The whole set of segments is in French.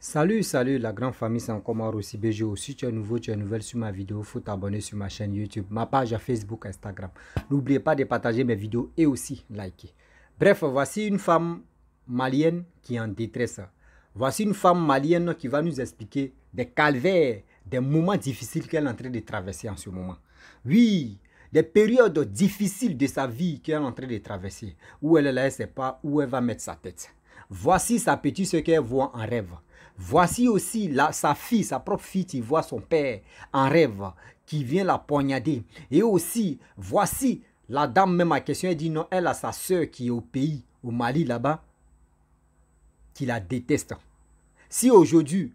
Salut la grande famille, c'est encore moi Rossi BGO. Si tu es nouveau, tu es nouvelle sur ma vidéo, il faut t'abonner sur ma chaîne YouTube, ma page à Facebook, Instagram. N'oubliez pas de partager mes vidéos et aussi liker. Bref, voici une femme malienne qui est en détresse. Voici une femme malienne qui va nous expliquer des calvaires, des moments difficiles qu'elle est en train de traverser en ce moment. Oui, des périodes difficiles de sa vie qu'elle est en train de traverser, où elle ne sait pas où elle va mettre sa tête. Voici sa petite ce qu'elle voit en rêve. Voici aussi sa fille, sa propre fille qui voit son père en rêve, qui vient la poignarder. Et aussi, voici la dame même à question, elle dit non, elle a sa soeur qui est au pays, au Mali là-bas, qui la déteste. Si aujourd'hui,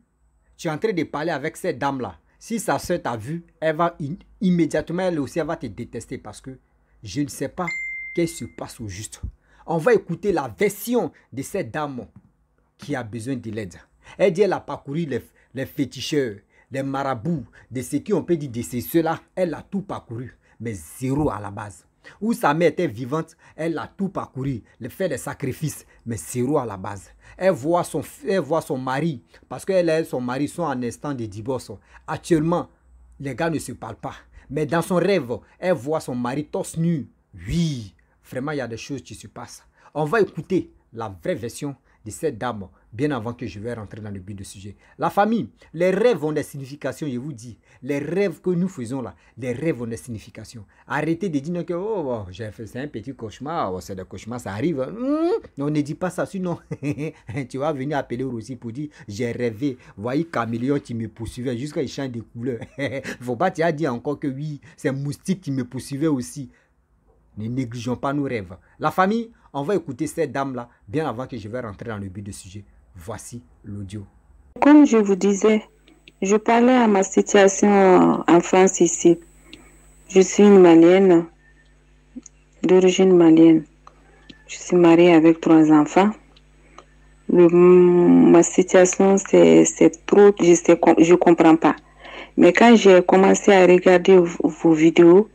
tu es en train de parler avec cette dame-là, si sa soeur t'a vu, elle va immédiatement, elle aussi, elle va te détester parce que je ne sais pas qu'est-ce qui se passe au juste. On va écouter la version de cette dame qui a besoin de l'aide. Elle dit qu'elle a parcouru les féticheurs, les marabouts, de ce qu'on peut dire de ceux-là. Elle a tout parcouru, mais zéro à la base. Où sa mère était vivante, elle a tout parcouru, fait des sacrifices, mais zéro à la base. Elle voit son mari, parce qu'elle et son mari sont en instant de divorce. Actuellement, les gars ne se parlent pas. Mais dans son rêve, elle voit son mari torse nu. Oui, vraiment, il y a des choses qui se passent. On va écouter la vraie version de cette dame, bien avant que je vais rentrer dans le but du sujet. La famille, les rêves ont des significations, je vous dis. Les rêves que nous faisons là, les rêves ont des significations. Arrêtez de dire que oh, j'ai fait un petit cauchemar, oh, c'est des cauchemars, ça arrive. On ne dit pas ça, sinon tu vas venir appeler aussi pour dire j'ai rêvé. Voyez caméléon qui me poursuivait jusqu'à il change de couleur. Faut pas te dire encore que oui, c'est moustique qui me poursuivait aussi. Ne négligeons pas nos rêves. La famille, on va écouter cette dame-là bien avant que je vais rentrer dans le but du sujet. Voici l'audio. Comme je vous disais, je parlais à ma situation en France ici. Je suis une Malienne, d'origine malienne. Je suis mariée avec 3 enfants. Ma situation, c'est trop, je ne comprends pas. Mais quand j'ai commencé à regarder vos vidéos,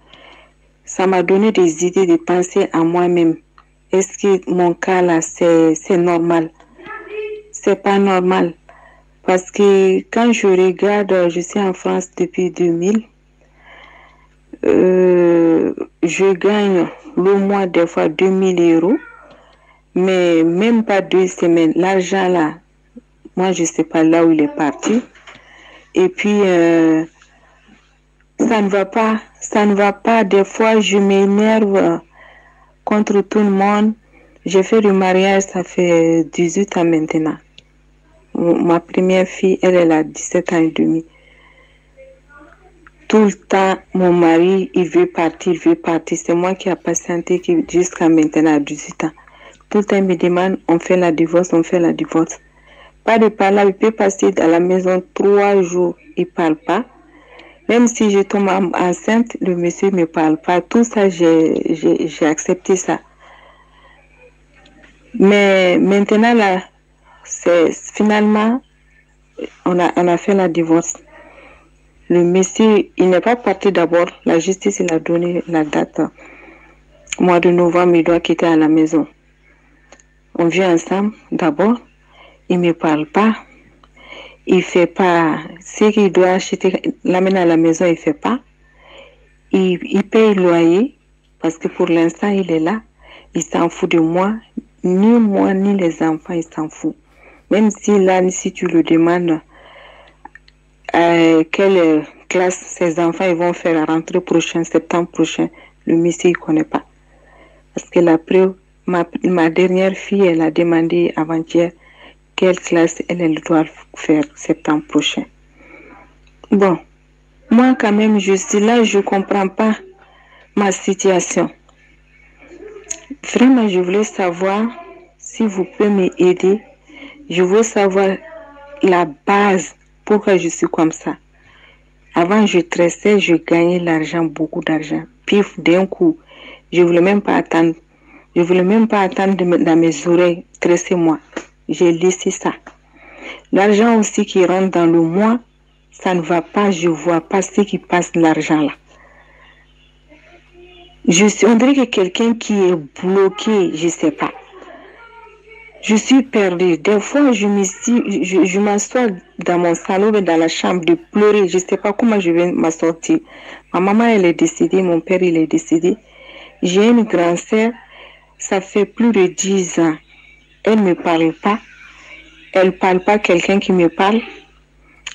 ça m'a donné des idées de penser à moi-même. Est-ce que mon cas là, c'est normal? C'est pas normal. Parce que quand je regarde, je suis en France depuis 2000. Je gagne le mois des fois 2000 €. Mais même pas 2 semaines. L'argent là, moi je sais pas là où il est parti. Et puis, ça ne va pas. Ça ne va pas. Des fois, je m'énerve contre tout le monde. J'ai fait le mariage, ça fait 18 ans maintenant. Ma première fille, elle a 17 ans et demi. Tout le temps, mon mari, il veut partir. C'est moi qui ai patienté jusqu'à maintenant, à 18 ans. Tout le temps, il me demande, on fait la divorce. Pas de parler, il peut passer à la maison 3 jours, il ne parle pas. Même si je tombe enceinte, le monsieur ne me parle pas. Tout ça, j'ai accepté ça. Mais maintenant, là, finalement, on a fait la divorce. Le monsieur, il n'est pas parti d'abord. La justice, il a donné la date. Mois de novembre, il doit quitter à la maison. On vit ensemble d'abord. Il ne me parle pas. Il ne fait pas ce qu'il doit acheter, l'amener à la maison, il ne fait pas. Il paye le loyer parce que pour l'instant, il est là. Il s'en fout de moi. Ni moi, ni les enfants, il s'en fout. Même si tu le demandes quelle classe ses enfants ils vont faire à la rentrée prochaine, septembre prochain, le monsieur, il ne connaît pas. Parce que ma dernière fille, elle a demandé avant-hier quelle classe elle doit faire septembre prochain. Bon, moi quand même, je suis là, je ne comprends pas ma situation. Vraiment, je voulais savoir si vous pouvez m'aider. Je veux savoir la base, pourquoi je suis comme ça. Avant, je tressais, je gagnais l'argent, beaucoup d'argent. Pif, d'un coup, je ne voulais même pas attendre. Je ne voulais même pas attendre dans mes oreilles, tressez-moi. J'ai laissé ça. L'argent aussi qui rentre dans le mois, ça ne va pas, je ne vois pas ce qui passe l'argent là. On dirait que quelqu'un qui est bloqué, je ne sais pas. Je suis perdue. Des fois, je m'assois dans mon salon, dans la chambre, de pleurer. Je ne sais pas comment je vais m'en sortir. Ma maman, elle est décédée. Mon père, il est décédé. J'ai une grande sœur. Ça fait plus de 10 ans. Elle ne me parle pas. Elle ne parle pas quelqu'un qui me parle.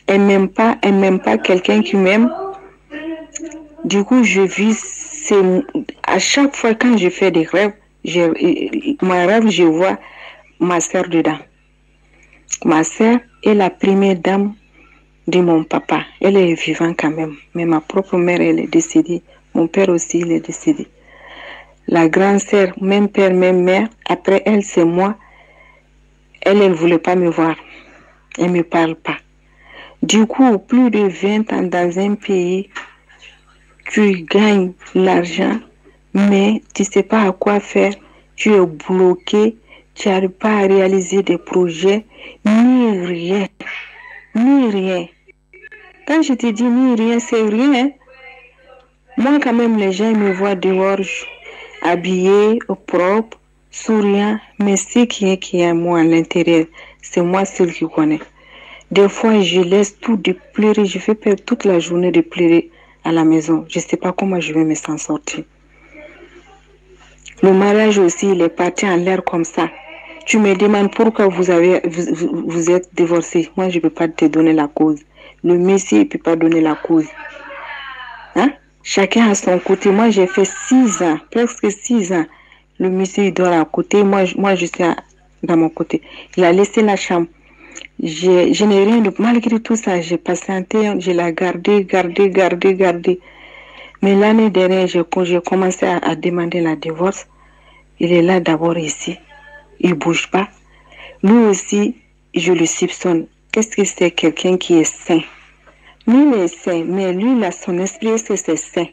Elle m'aime pas quelqu'un qui m'aime. Du coup, je vis, à chaque fois quand je fais des rêves, mon rêve, je vois ma sœur dedans. Ma sœur est la première dame de mon papa. Elle est vivante quand même. Mais ma propre mère, elle est décédée. Mon père aussi, il est décédé. La grande sœur, même père, même mère, après elle, c'est moi. Elle ne voulait pas me voir. Elle ne me parle pas. Du coup, plus de 20 ans dans un pays, tu gagnes l'argent, mais tu ne sais pas à quoi faire. Tu es bloqué, tu n'arrives pas à réaliser des projets, ni rien. Ni rien. Quand je te dis ni rien, c'est rien. Moi, quand même, les gens me voient dehors, habillée, propre, souriant, mais ce qui est moi à l'intérieur, c'est moi seul qui connais. Des fois, je laisse tout de pleurer, je fais perdre toute la journée de pleurer à la maison. Je ne sais pas comment je vais me s'en sortir. Le mariage aussi, il est parti en l'air comme ça. Tu me demandes pourquoi vous êtes divorcé. Moi, je ne peux pas te donner la cause. Le monsieur ne peut pas donner la cause. Hein? Chacun a son côté. Moi, j'ai fait 6 ans, presque 6 ans. Le monsieur, il dort à côté. Moi, je suis dans mon côté. Il a laissé la chambre. Je n'ai rien de... Malgré tout ça, j'ai patienté. Je l'ai gardé. Mais l'année dernière, j'ai commencé à demander la divorce. Il est là d'abord ici. Il ne bouge pas. Lui aussi, je le soupçonne. Qu'est-ce que c'est quelqu'un qui est sain? Lui, il est sain, mais lui, là, son esprit, c'est sain.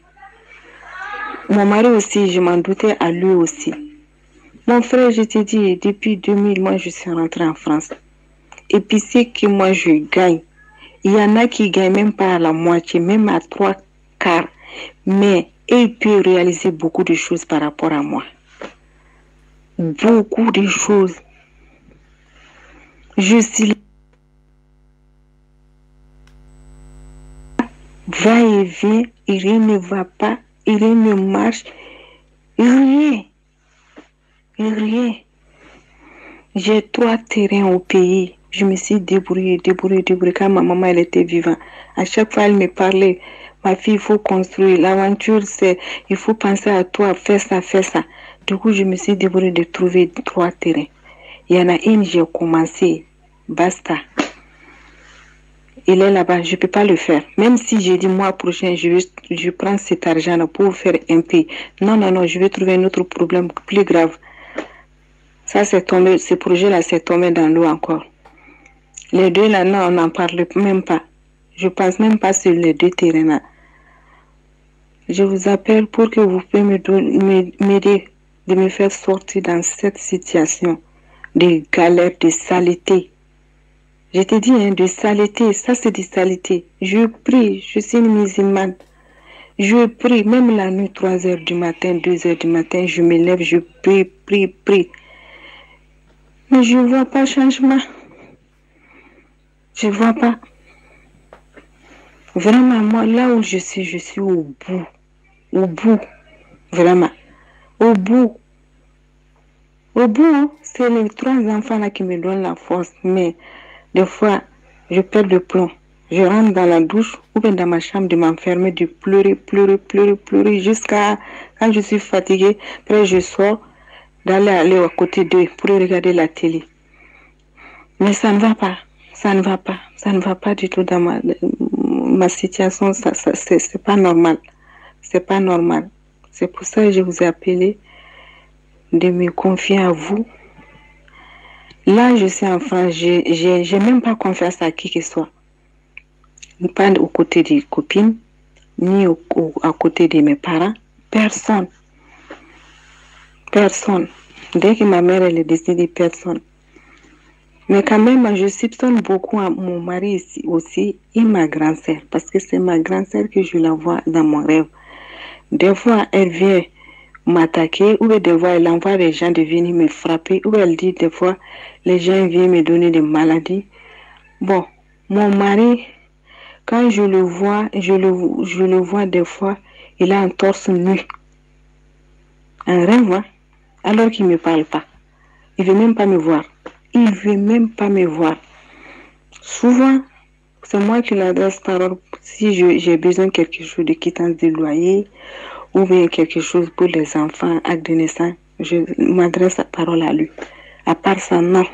Mon mari aussi, je m'en doutais à lui aussi. Mon frère, je te dis, depuis 2000, moi, je suis rentrée en France. Et puis, c'est que moi, je gagne. Il y en a qui gagnent même pas à la moitié, même à 3/4. Mais il peut réaliser beaucoup de choses par rapport à moi. Beaucoup de choses. Je suis va et vient, et rien ne va pas, et rien ne marche, rien. J'ai 3 terrains au pays. Je me suis débrouillée. Quand ma maman elle était vivante, à chaque fois elle me parlait, ma fille, il faut construire. L'aventure, c'est, il faut penser à toi, fais ça. Du coup, je me suis débrouillée de trouver 3 terrains. Il y en a une, j'ai commencé, basta. Il est là-bas, je ne peux pas le faire. Même si j'ai dit mois prochain, je prends cet argent pour faire un pays. Non, je vais trouver un autre problème plus grave. Ça, c'est tombé, ce projet-là, c'est tombé dans l'eau encore. Les 2 là, non, on n'en parle même pas. Je ne pense même pas sur les 2 terrains-là. Je vous appelle pour que vous puissiez m'aider de me faire sortir dans cette situation de galère, de saleté. Je te dis, de saleté, ça c'est de saleté. Je prie, je suis une musulmane. Je prie, même la nuit, 3 heures du matin, 2 heures du matin, je me lève, je prie. Mais je ne vois pas changement. Je ne vois pas. Vraiment, moi, là où je suis au bout. Au bout. Vraiment. Au bout. C'est les 3 enfants là qui me donnent la force. Mais des fois, je perds le plomb. Je rentre dans la douche ou bien dans ma chambre de m'enfermer, de pleurer jusqu'à quand je suis fatiguée. Après, je sors aller à côté d'eux pour regarder la télé. Mais ça ne va pas. Ça ne va pas du tout dans ma situation. C'est pas normal. C'est pas normal. C'est pour ça que je vous ai appelé de me confier à vous. Là, je suis en France. J'ai même pas confiance à qui que ce soit. Pas aux côtés des copines, ni à côté de mes parents. Personne. Dès que ma mère elle est décédée, personne. Mais quand même, je soupçonne beaucoup à mon mari ici aussi et ma grand-sœur. Parce que c'est ma grand-sœur que je la vois dans mon rêve. Des fois, elle vient m'attaquer, ou bien des fois, elle envoie les gens de venir me frapper, ou bien elle dit des fois, les gens viennent me donner des maladies. Bon, mon mari, quand je le vois, je le vois des fois, il a un torse nu, un rêve, hein, alors qu'il ne me parle pas. Il ne veut même pas me voir. Il ne veut même pas me voir. Souvent, c'est moi qui l'adresse parole si j'ai besoin de quelque chose de quittance de loyer ou bien quelque chose pour les enfants, acte de naissance, je m'adresse la parole à lui. À part ça, non.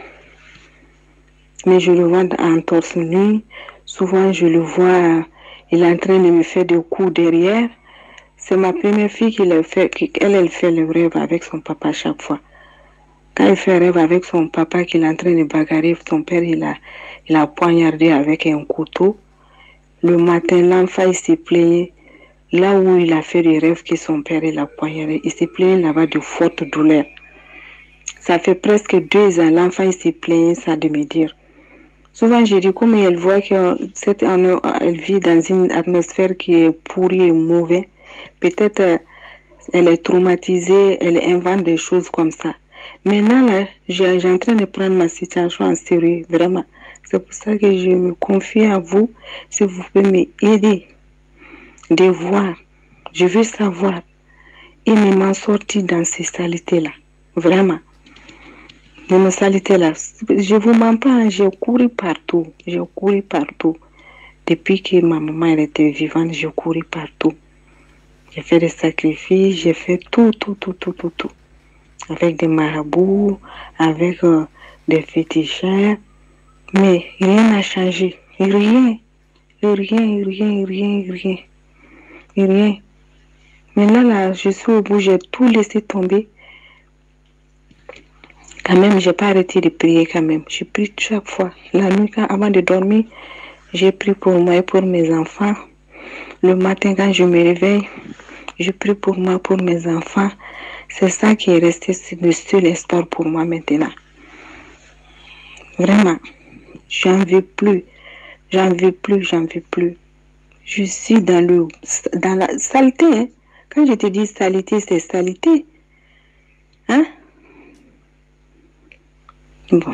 Mais je le vois en torse nu. Souvent, je le vois, il est en train de me faire des coups derrière. C'est ma première fille qui le fait, elle fait le rêve avec son papa chaque fois. Quand il fait rêve avec son papa qu'il est en train de bagarrer, son père, il a poignardé avec un couteau. Le matin, l'enfant, il s'est plaigné. Là où il a fait des rêves que son père, il a poignardé, il s'est plaigné là-bas de fortes douleurs. Ça fait presque 2 ans, l'enfant, il s'est plaigné ça de me dire. Souvent, je dis, comme elle voit qu'elle vit dans une atmosphère qui est pourrie et mauvaise, peut-être elle est traumatisée, elle invente des choses comme ça. Maintenant, là, j'ai en train de prendre ma situation en sérieux, vraiment. C'est pour ça que je me confie à vous, si vous pouvez m'aider, de voir. Je veux savoir et m'en sortir dans ces saletés-là. Vraiment. Dans ces saletés-là. Je ne vous mens pas, hein, j'ai couru partout. J'ai couru partout. Depuis que ma maman elle était vivante, j'ai couru partout. J'ai fait des sacrifices, j'ai fait tout. Avec des marabouts, avec des féticheurs. Mais rien n'a changé. Rien. Maintenant, là, je suis au bout, j'ai tout laissé tomber. Quand même, j'ai pas arrêté de prier quand même. Je prie chaque fois. La nuit, avant de dormir, j'ai prié pour moi et pour mes enfants. Le matin, quand je me réveille, je prie pour moi, pour mes enfants. C'est ça qui est resté le seul espoir pour moi maintenant. Vraiment, j'en veux plus. Je suis dans la saleté. Hein? Quand je te dis saleté, c'est saleté. Hein? Bon.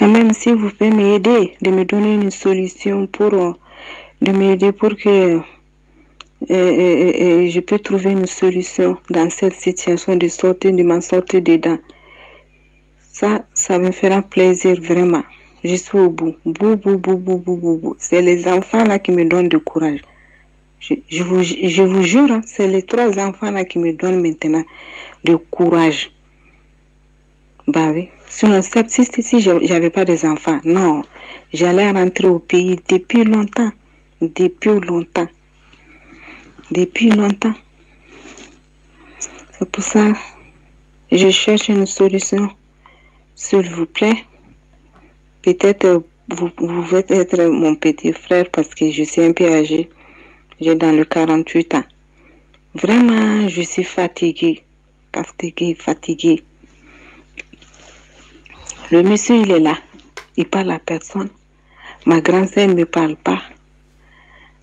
Et même si vous pouvez m'aider, de me donner une solution de m'aider pour que je peux trouver une solution dans cette situation de m'en sortir dedans. Ça me fera plaisir vraiment. Je suis au bout. C'est les enfants là qui me donnent du courage. Je vous jure, hein, c'est les 3 enfants là qui me donnent maintenant du courage. Bah oui. Sinon, si j'avais pas des enfants, non, j'allais rentrer au pays depuis longtemps. C'est pour ça que je cherche une solution. S'il vous plaît, peut-être vous pouvez être mon petit frère parce que je suis un peu âgée. J'ai dans le 48 ans. Vraiment, je suis fatiguée. Le monsieur, il est là. Il parle à personne. Ma grand-sœur ne me parle pas.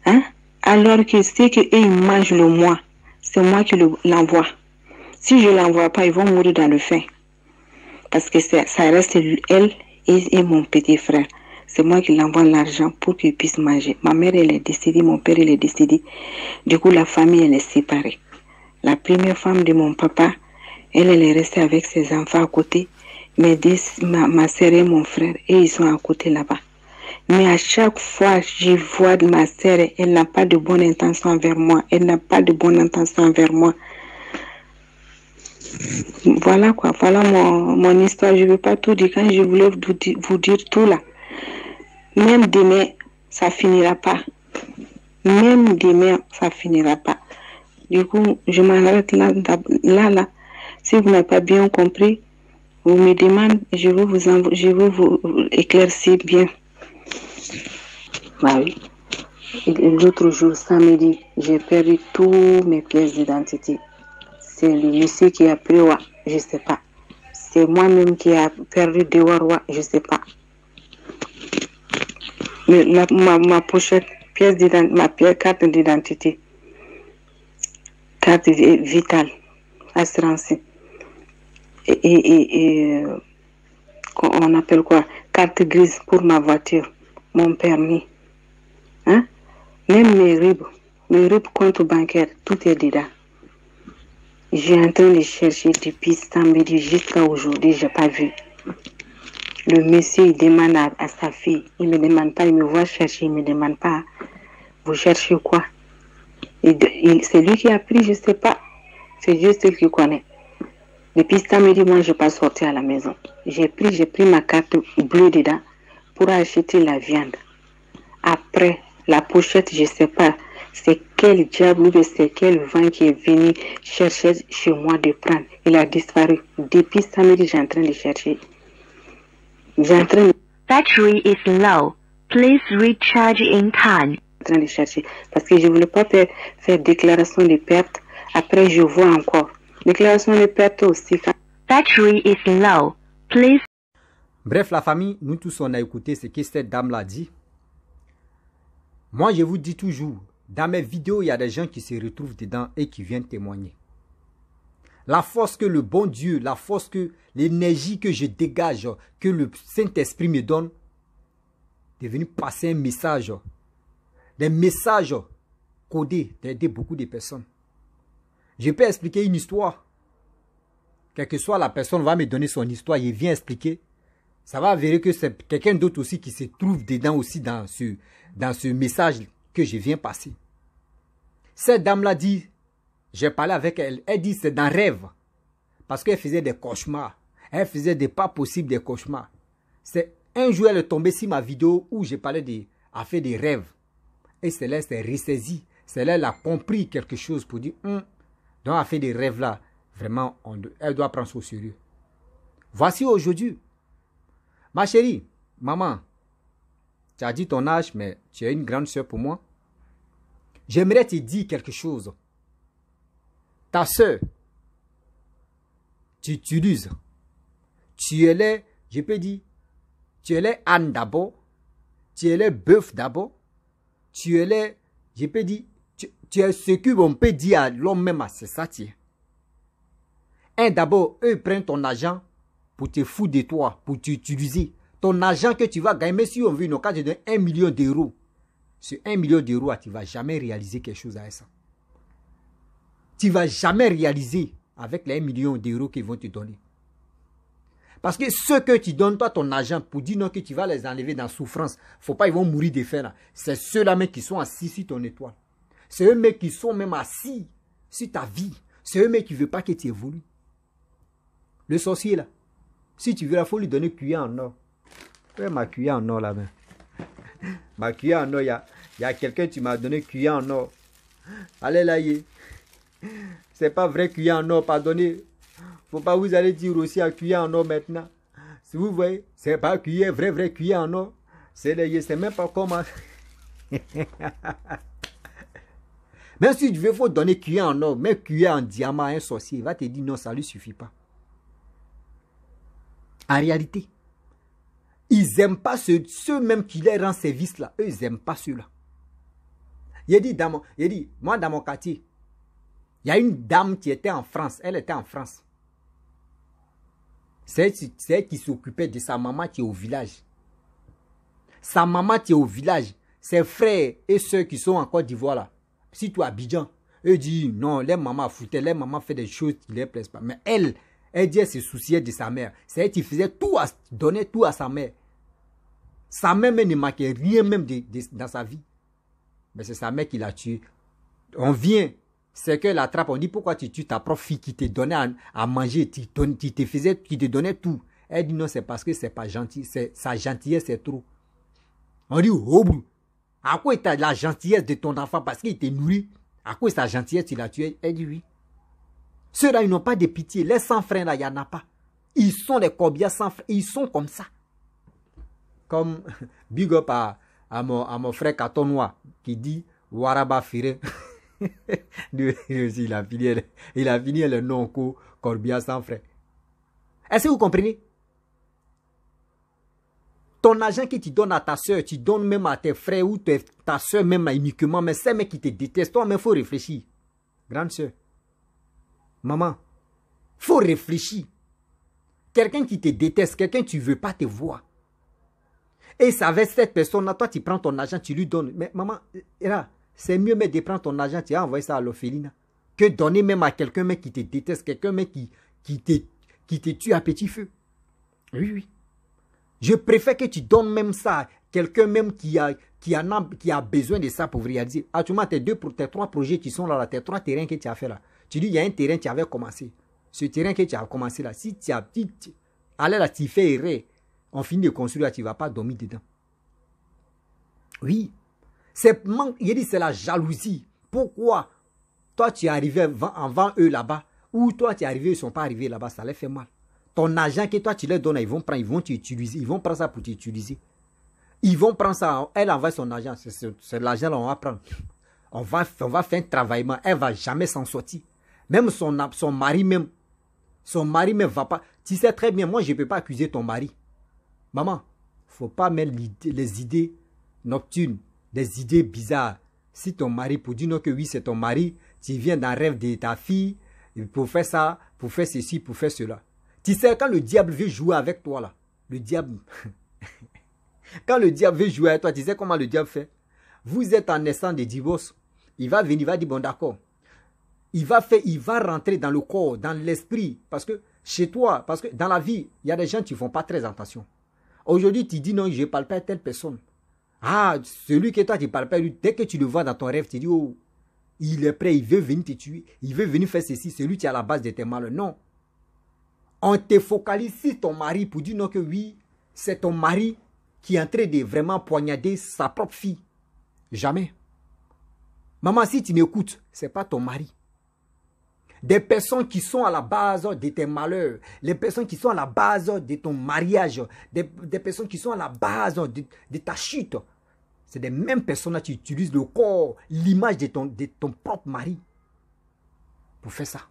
Hein? Alors que c'est qu'eux, ils mangent le moi. C'est moi qui l'envoie. Si je ne l'envoie pas, ils vont mourir dans le faim. Parce que ça reste elle et mon petit frère. C'est moi qui l'envoie l'argent pour qu'ils puissent manger. Ma mère, elle est décédée, mon père, il est décédé. Du coup, la famille, elle est séparée. La première femme de mon papa, elle est restée avec ses enfants à côté. Mais ma sœur et mon frère, et ils sont à côté là-bas. Mais à chaque fois, je vois ma sœur, elle n'a pas de bonne intention envers moi. Voilà quoi, voilà mon histoire. Je ne veux pas tout dire. Quand je voulais vous dire tout là, même demain, ça finira pas. Du coup, je m'arrête là. Si vous n'avez pas bien compris, vous me demandez, je vais vous éclaircir bien. Bah oui. L'autre jour, samedi, j'ai perdu tous mes pièces d'identité. C'est le monsieur qui a pris, je ne sais pas. C'est moi-même qui a perdu des rois, je ne sais pas. Mais ma pochette, carte d'identité, carte vitale, assurance. Et on appelle quoi? Carte grise pour ma voiture, mon permis. Hein? Même mes RIB compte bancaire, tout est dedans. Je suis en train de chercher depuis samedi jusqu'à aujourd'hui, je n'ai pas vu. Le monsieur, il demande à sa fille, il ne me demande pas, il me voit chercher, il ne me demande pas, vous cherchez quoi? C'est lui qui a pris, je ne sais pas, c'est juste lui qui connaît. Depuis samedi, moi, je n'ai pas sorti à la maison. J'ai pris ma carte bleue dedans pour acheter la viande. Après, la pochette, je ne sais pas, c'est quel diable ou c'est quel vent qui est venu chercher chez moi de prendre. Il a disparu. Depuis samedi, j'ai en train de chercher. Battery is low. Please recharge in time. En train de chercher. Parce que je ne voulais pas faire déclaration de perte. Après, je vois encore. Déclaration de perte aussi. Battery is low. Please. Bref, la famille, nous tous, on a écouté ce que cette dame-là dit. Moi, je vous dis toujours, dans mes vidéos, il y a des gens qui se retrouvent dedans et qui viennent témoigner. La force que le bon Dieu, la force que l'énergie que je dégage, que le Saint-Esprit me donne, est venu passer un message, des messages codés d'aider beaucoup de personnes. Je peux expliquer une histoire. Quelle que soit la personne va me donner son histoire, il vient expliquer. Ça va avouer que c'est quelqu'un d'autre aussi qui se trouve dedans aussi dans ce message que je viens passer. Cette dame-là dit, j'ai parlé avec elle, elle dit c'est dans rêve. Parce qu'elle faisait des cauchemars. Elle faisait des pas possibles des cauchemars. C'est un jour elle est tombée sur ma vidéo où j'ai parlé a fait des rêves. Et c'est là elle s'est ressaisie. C'est là elle a compris quelque chose pour dire, donc elle a fait des rêves là. Vraiment, elle doit prendre ça au sérieux. Voici aujourd'hui. Ma chérie, maman, tu as dit ton âge, mais tu es une grande soeur pour moi. J'aimerais te dire quelque chose. Ta soeur, tu utilises. Tu es là, je peux dire, tu es là âne d'abord. Tu es là bœuf d'abord. Tu es là, je peux dire, tu es ce qu'on peut dire à l'homme même, c'est ça tu es. D'abord, eux prennent ton argent pour te foutre de toi, pour t'utiliser. Ton argent que tu vas gagner, même si on veut, quand tu donnes 1 million d'euros, sur 1 million d'euros, tu ne vas jamais réaliser quelque chose avec ça. Tu ne vas jamais réaliser avec les 1 million d'euros qu'ils vont te donner. Parce que ceux que tu donnes, toi, ton argent, pour dire non que tu vas les enlever dans la souffrance, il ne faut pas, ils vont mourir de faim. C'est ceux-là même qui sont assis sur ton étoile. C'est eux même qui sont même assis sur ta vie. C'est eux même qui ne veulent pas que tu évolues. Le sorcier là, si tu veux, il faut lui donner cuillère en or. Ouais, ma cuillère en or là-bas. Ma cuillère en or, il y a quelqu'un qui m'a donné cuillère en or. Allez là, c'est pas vrai cuillère en or, pardonnez. Faut pas vous allez dire aussi à cuillère en or maintenant. Si vous voyez, c'est pas cuillère, vrai cuillère en or. C'est même pas comment. Même si tu veux, il faut donner cuillère en or, mais cuillère en diamant à un sorcier, il va te dire non, ça lui suffit pas. En réalité, ils n'aiment pas ceux même qui leur rendent service là. Eux, ils n'aiment pas ceux-là. Il dit, moi dans mon quartier, il y a une dame qui était en France. Elle était en France. C'est elle qui s'occupait de sa maman qui est au village. Sa maman qui est au village, ses frères et ceux qui sont en Côte d'Ivoire là, si tu es à Abidjan, eux disent non, les mamans foutaient, les mamans fait des choses qui ne les plaisent pas. Mais elle dit elle se souciait de sa mère. C'est elle qui faisait tout, donnait tout à sa mère. Sa mère même ne manquait rien même dans sa vie. Mais c'est sa mère qui l'a tué. On vient, c'est qu'elle attrape, on dit pourquoi tu tues ta propre fille qui te donnait à manger, qui te donnait tout. Elle dit non, c'est parce que c'est pas gentil, sa gentillesse c'est trop. On dit oh, à quoi est la gentillesse de ton enfant parce qu'il te nourrit? À quoi est sa gentillesse tu l'as tué? Elle dit oui. Ceux-là, ils n'ont pas de pitié. Les 100 frères, là, il n'y en a pas. Ils sont des combien 100 frères. Ils sont comme ça. Comme big up à mon frère Katonois qui dit Waraba Fire. Il a fini le nom Corbia 100 frères. Est-ce que vous comprenez? Ton argent que tu donnes à ta soeur, tu donnes même à tes frères ou ta soeur même uniquement, mais c'est mais qui te détestent. Toi, mais il faut réfléchir. Grande soeur, Maman, faut réfléchir. Quelqu'un qui te déteste, quelqu'un qui ne veut pas te voir. Et ça avec cette personne-là, toi tu prends ton argent, tu lui donnes. Mais maman, c'est mieux mais de prendre ton argent, tu as envoyé ça à l'orphelinat, que donner même à quelqu'un qui te déteste, quelqu'un qui te tue à petit feu. Oui, oui. Je préfère que tu donnes même ça à quelqu'un même qui a besoin de ça pour réaliser. Actuellement, tes 3 projets qui sont là, tes 3 terrains que tu as fait là. Tu dis, il y a un terrain que tu avais commencé. Ce terrain que tu as commencé là, si tu as dit, allez là, tu fais erreur, on finit de construire là, tu ne vas pas dormir dedans. Oui. Il dit, c'est la jalousie. Pourquoi toi, tu es arrivé avant eux là-bas, ou toi, tu es arrivé, ils ne sont pas arrivés là-bas, ça les fait mal. Ton argent que toi, tu leur donnes, ils vont t'utiliser, ils vont prendre ça pour t'utiliser. Ils vont prendre ça, elle envoie son argent, c'est l'argent qu'on va prendre. On va faire un travaillement, elle ne va jamais s'en sortir. Même son mari même va pas. Tu sais très bien, moi, je ne peux pas accuser ton mari. Maman, il ne faut pas mettre les idées nocturnes, des idées bizarres. Si ton mari, pour dire non que oui, c'est ton mari, tu viens d'un rêve de ta fille, pour faire ça, pour faire ceci, pour faire cela. Tu sais, quand le diable veut jouer avec toi, là, le diable... quand le diable veut jouer avec toi, tu sais comment le diable fait? Vous êtes en naissant de divorce. Il va venir, il va dire, bon d'accord. Il va rentrer dans le corps, dans l'esprit. Parce que chez toi, parce que dans la vie, il y a des gens qui ne font pas très attention. Aujourd'hui, tu dis non, je ne parle pas à telle personne. Ah, celui que toi, tu ne parles pas, lui, dès que tu le vois dans ton rêve, tu dis, oh, il est prêt, il veut venir te tuer. Il veut venir faire ceci, c'est lui qui est à la base de tes malheurs. Non. On te focalise sur ton mari pour dire non que oui, c'est ton mari qui est en train de vraiment poignarder sa propre fille. Jamais. Maman, si tu m'écoutes, ce n'est pas ton mari. Des personnes qui sont à la base de tes malheurs, les personnes qui sont à la base de ton mariage, des personnes qui sont à la base de ta chute, c'est des mêmes personnes qui utilisent le corps, l'image de ton propre mari pour faire ça.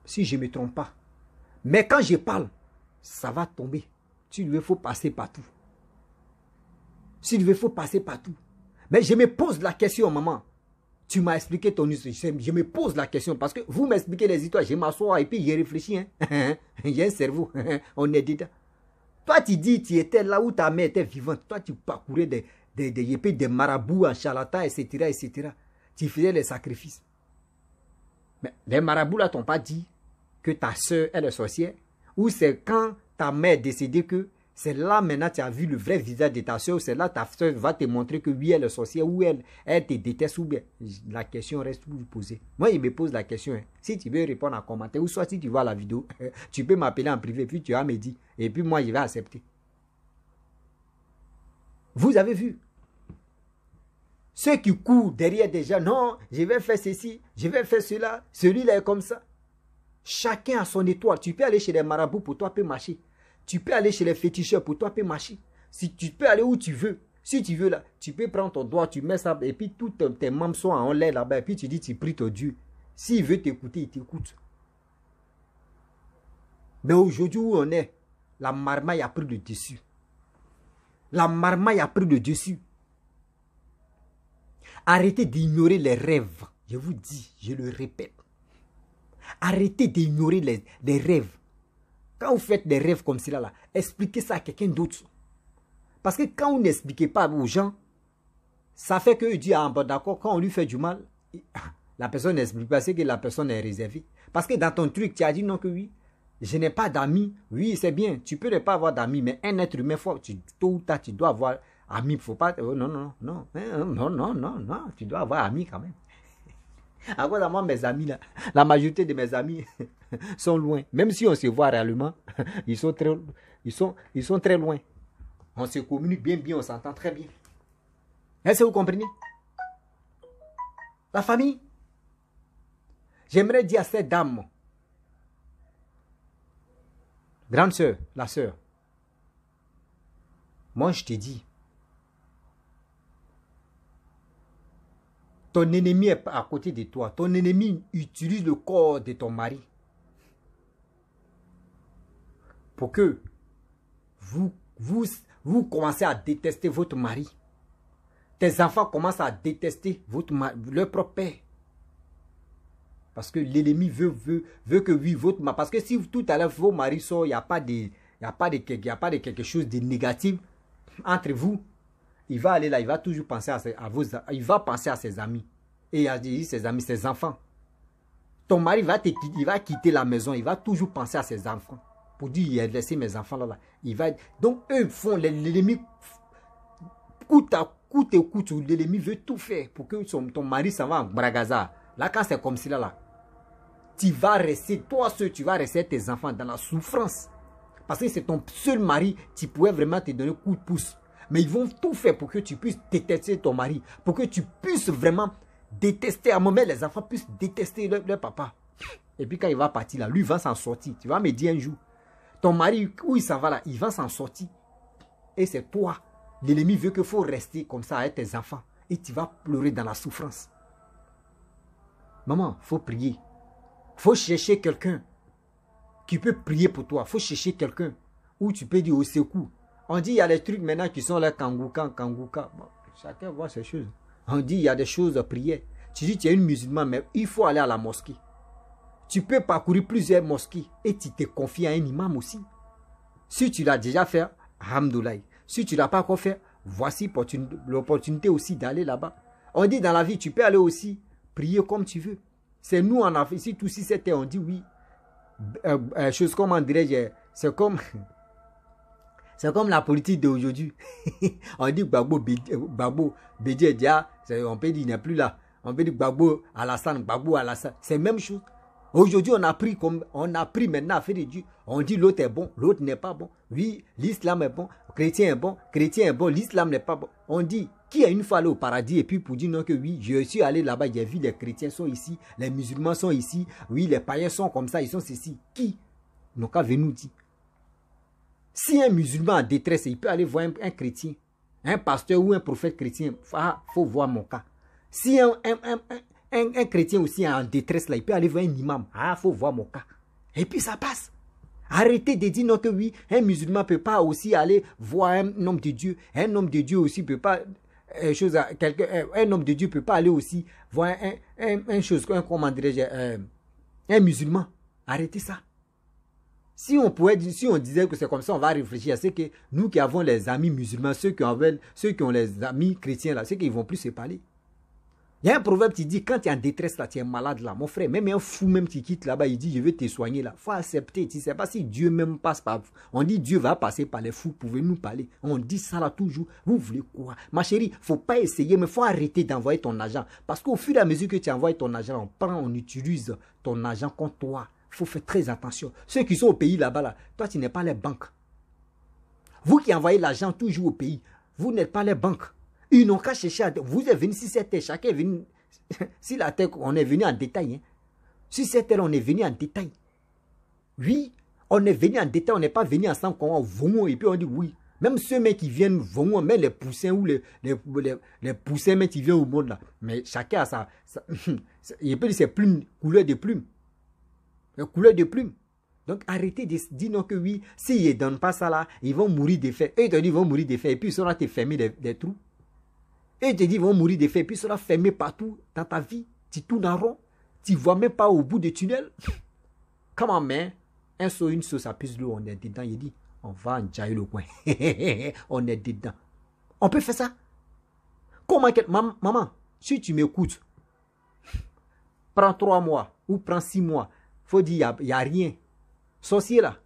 Si je ne me trompe pas. Mais quand je parle, ça va tomber. S'il lui faut passer partout. S'il lui faut passer partout. Mais je me pose la question, maman. Tu m'as expliqué ton histoire. Je me pose la question parce que vous m'expliquez les histoires. Je m'assois et puis je réfléchis. Hein. J'ai un cerveau. On est dedans. Toi, tu dis, tu étais là où ta mère était vivante. Toi, tu parcourais des marabouts en charlatan, etc., etc. Tu faisais les sacrifices. Mais les marabouts là t'ont pas dit que ta soeur elle est sorcière. Ou c'est quand ta mère est décédée que c'est là maintenant tu as vu le vrai visage de ta soeur. C'est là ta soeur va te montrer que oui elle est sorcière ou elle te déteste ou bien. La question reste pour vous poser. Moi il me pose la question. Hein. Si tu veux répondre en commentaire ou soit si tu vois la vidéo, tu peux m'appeler en privé puis tu vas me dire. Et puis moi je vais accepter. Vous avez vu? Ceux qui courent derrière des gens, non, je vais faire ceci, je vais faire cela, celui-là est comme ça. Chacun a son étoile. Tu peux aller chez les marabouts, pour toi, peut marcher. Tu peux aller chez les féticheurs, pour toi, peut marcher. Si tu peux aller où tu veux. Si tu veux là, tu peux prendre ton doigt, tu mets ça, et puis tous tes membres sont en l'air là-bas, et puis tu dis, tu pries ton Dieu. S'il veut t'écouter, il t'écoute. Mais aujourd'hui où on est, la marmaille a pris le dessus. La marmaille a pris le dessus. Arrêtez d'ignorer les rêves. Je vous dis, je le répète. Arrêtez d'ignorer les rêves. Quand vous faites des rêves comme cela, là, expliquez ça à quelqu'un d'autre. Parce que quand vous n'expliquez pas aux gens, ça fait qu'eux disent, ah bon d'accord, quand on lui fait du mal, la personne n'explique pas, c'est que la personne est réservée. Parce que dans ton truc, tu as dit non que oui, je n'ai pas d'amis. Oui, c'est bien, tu peux ne pas avoir d'amis, mais un être humain, tôt ou tard, tu dois avoir amis. Faut pas, oh, non, tu dois avoir amis quand même. À cause de moi, mes amis, là, la majorité de mes amis sont loin. Même si on se voit réellement, ils sont très loin. On se communique bien, on s'entend très bien. Est-ce que vous comprenez? La famille. J'aimerais dire à cette dame, grande sœur, la sœur, moi je te dis, ton ennemi est à côté de toi. Ton ennemi utilise le corps de ton mari pour que vous commencez à détester votre mari. Tes enfants commencent à détester leur propre père. Parce que l'ennemi veut que oui, votre mari. Parce que si tout à l'heure vos maris sortent, il n'y a pas de quelque chose de négatif entre vous. Il va aller là, il va toujours penser il va penser à ses amis. Et à ses amis, ses enfants. Ton mari il va quitter la maison, il va toujours penser à ses enfants. Pour dire, il a laissé mes enfants là. Donc, eux font, l'ennemi, coûte et coûte, l'ennemi veut tout faire pour que ton mari s'en va en bragaza. Là, quand c'est comme cela, là, tu vas rester, tu vas rester tes enfants dans la souffrance. Parce que c'est ton seul mari, tu pourrais vraiment te donner un coup de pouce. Mais ils vont tout faire pour que tu puisses détester ton mari. Pour que tu puisses vraiment détester, à un moment, les enfants puissent détester leur papa. Et puis quand il va partir là, lui, il va s'en sortir. Tu vas me dire un jour. Ton mari, où il s'en va là, il va s'en sortir. Et c'est toi. L'ennemi veut qu'il faut rester comme ça avec tes enfants. Et tu vas pleurer dans la souffrance. Maman, il faut prier. Il faut chercher quelqu'un qui peut prier pour toi. Il faut chercher quelqu'un où tu peux dire au secours. On dit il y a des trucs maintenant qui sont là, kangouka. Bon, chacun voit ces choses. On dit il y a des choses à prier. Tu dis tu es une musulmane, mais il faut aller à la mosquée. Tu peux parcourir plusieurs mosquées et tu te confies à un imam aussi. Si tu l'as déjà fait, alhamdoulilah. Si tu ne l'as pas encore fait, voici l'opportunité aussi d'aller là-bas. On dit dans la vie, tu peux aller aussi prier comme tu veux. C'est nous en Afrique, si tout si c'était, on dit oui. Chose comme on dirait, c'est comme la politique d'aujourd'hui. On dit Gbagbo Bédié Dia, on peut dire il n'est plus là. On peut dire Gbagbo Alassane. C'est la même chose. Aujourd'hui, on a pris maintenant à faire de Dieu. On dit l'autre est bon, l'autre n'est pas bon. Oui, l'islam est bon, chrétien est bon, l'islam n'est pas bon. On dit, qui est une fois allé au paradis et puis pour dire non que oui, je suis allé là-bas, j'ai vu les chrétiens sont ici, les musulmans sont ici, oui, les païens sont comme ça, ils sont ceci. Qui? Donc, qu'à nous dire. Si un musulman en détresse, il peut aller voir un chrétien, un pasteur ou un prophète chrétien, faut voir mon cas. Si un chrétien aussi en détresse, là, il peut aller voir un imam. Faut voir mon cas. Et puis ça passe. Arrêtez de dire non que oui, un musulman ne peut pas aussi aller voir un homme de Dieu. Un homme de Dieu aussi ne peut pas... un homme de Dieu ne peut pas aller aussi voir un musulman. Arrêtez ça. Si on disait que c'est comme ça, on va réfléchir. C'est que nous qui avons les amis musulmans, ceux qui ont les amis chrétiens, là, c'est qu'ils ne vont plus se parler. Il y a un proverbe qui dit, quand tu es en détresse, là, tu es malade là, mon frère, même un fou même qui quitte là-bas, il dit, je vais te soigner là. Il faut accepter, tu ne sais pas si Dieu même passe par vous. On dit, Dieu va passer par les fous, pouvez-nous parler. On dit ça là toujours, vous voulez quoi? Ma chérie, il ne faut pas essayer, mais il faut arrêter d'envoyer ton argent. Parce qu'au fur et à mesure que tu envoies ton argent, on utilise ton argent contre toi. Il faut faire très attention. Ceux qui sont au pays là-bas, là, toi tu n'es pas les banques. Vous qui envoyez l'argent toujours au pays, vous n'êtes pas les banques. Ils n'ont qu'à chercher à... Vous êtes venus, si c'est terre, chacun est venu... Si la terre, on est venu en détail. Hein. Si c'est terre, on est venu en détail. Oui, on est venu en détail, on n'est pas venu ensemble comme on va et puis on dit oui. Même ceux mecs qui viennent vont, même les poussins ou les poussins mecs qui viennent au monde là. Mais chacun a sa il peut dire c'est plume, couleur de plume. Couleur de plume. Donc arrêtez de dire non que oui, s'ils ne donnent pas ça là, ils vont mourir de faim. Eux ils te disent ils vont mourir de faim et puis ils seront te fermer des trous. Et te dit, ils vont mourir de faim, puis sera fermé partout dans ta vie. Tu tournes en rond. Tu ne vois même pas au bout du tunnel. Comment, mais un seau, une sauce à plus l'eau, on est dedans. Il dit, on va en jailler le coin. On est dedans. On peut faire ça. Comment, maman, si tu m'écoutes, prends 3 mois ou prends 6 mois. Il faut dire, il n'y a rien. Sorcier là,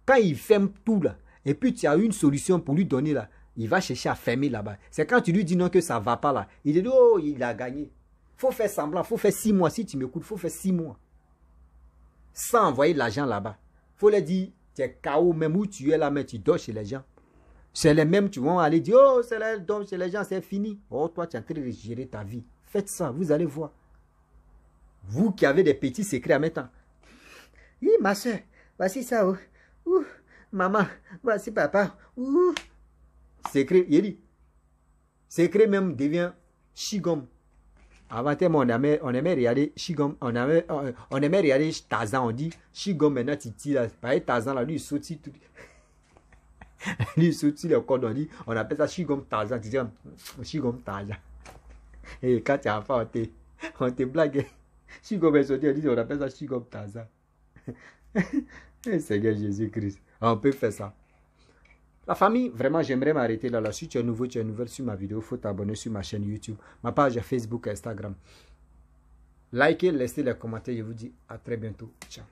quand il ferme tout là, et puis tu as une solution pour lui donner là, il va chercher à fermer là-bas. C'est quand tu lui dis non que ça ne va pas là. Il dit, oh, il a gagné. Il faut faire semblant. Il faut faire 6 mois. Si tu m'écoutes, il faut faire 6 mois. Sans envoyer de l'argent là-bas. Il faut leur dire, tu es KO, même où tu es là, mais tu dors chez les gens. C'est les mêmes, tu vas aller dire, oh, c'est là, dors chez les gens, c'est fini. Oh, toi, tu es en train de gérer ta vie. Faites ça, vous allez voir. Vous qui avez des petits secrets à mettre en... Oui, ma soeur, voici ça. Oh. Ouh, maman, voici papa. Ouh. Secret, il dit, secret même devient Shigom. Avant, on aimait regarder Shigom, on aimait regarder Tarzan, on dit Shigom, maintenant tu tires, pareil Tarzan, là, lui il saute tout. Lui il saute le code, on appelle ça Shigom Tarzan, tu dis Shigom Tarzan. Et quand tu as fait, on te blague. Chigom est sorti, on appelle ça Chigom Taza. Seigneur Jésus-Christ. On peut faire ça. La famille, vraiment, j'aimerais m'arrêter là. Si tu es nouveau, tu es nouvelle sur ma vidéo, il faut t'abonner sur ma chaîne YouTube, ma page Facebook, Instagram. Likez, laissez les commentaires. Je vous dis à très bientôt. Ciao.